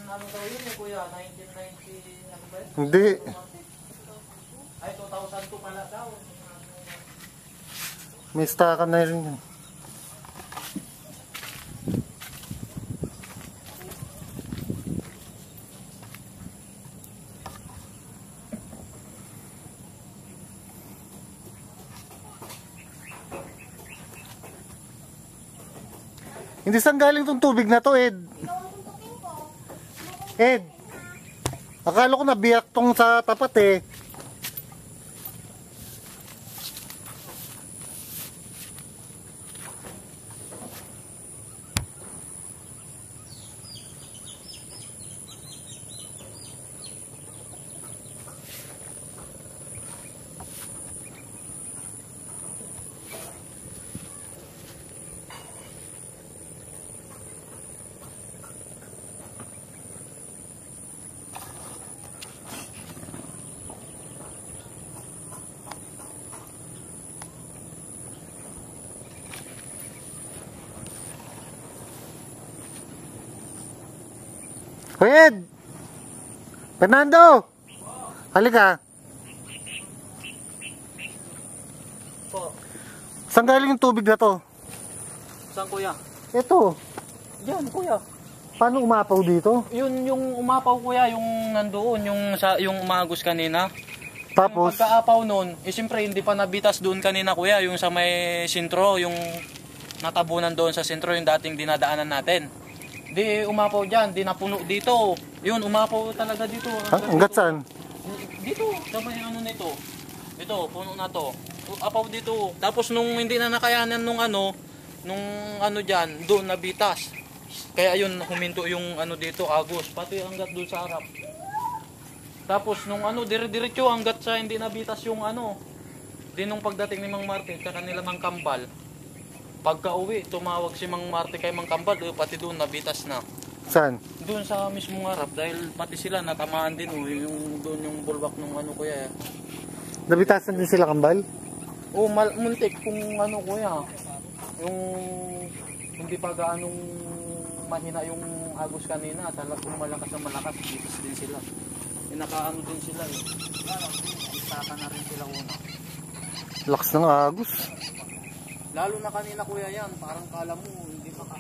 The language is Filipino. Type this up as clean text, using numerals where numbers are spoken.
ano daw yun eh kuya, 1990, ano ba yun? Hindi. Ay, 2002 pala daw. May stakan na rin yan. Hindi saan galing tong tubig na to, Ed? Ed, akala ko nabiyak tong sa tapat eh. Hoy Ed! Fernando! Halika! Po, Saan galing yung tubig na to? saan kuya? Ito. Diyan kuya. Paano umapaw dito? Yun yung umapaw kuya, yung nandoon, yung umagos kanina. Tapos, Yung pagkaapaw nun, eh siyempre hindi pa nabitas doon kanina kuya, yung sa may sentro, yung natabunan doon sa sentro, yung dating dinadaanan natin. Di umapaw dyan, di napuno dito. Yun, umapaw talaga dito. hanggat saan? Dito, sabay ano nito. Ito, puno na to. Apaw dito. Tapos nung hindi na nakayanan nung ano dyan, doon nabitas. Kaya yun, huminto yung ano dito, agos. Pati hanggat doon sa harap. Tapos nung ano, dire-diretso hanggat sa hindi nabitas yung ano. Di nung pagdating ni Mang Marte, sa kanila Mang Kambal. Pagka uwi, tumawag si Mang Marte kay Mang Kambal, pati doon nabitas na. Saan? Doon sa mismong harap dahil pati sila natamaan din yung doon yung bulwak ng ano kuya. Nabitasan din sila kambal? Oh, muntik kung ano kuya. Yung hindi pa gaanong mahina yung agos kanina, talagang kung malakas na malakas, bitas din sila. Nakaano din sila eh. Isaka na rin sila una. Lakas ng agos. Lalo na kanina kuya yan, parang kala mo hindi maka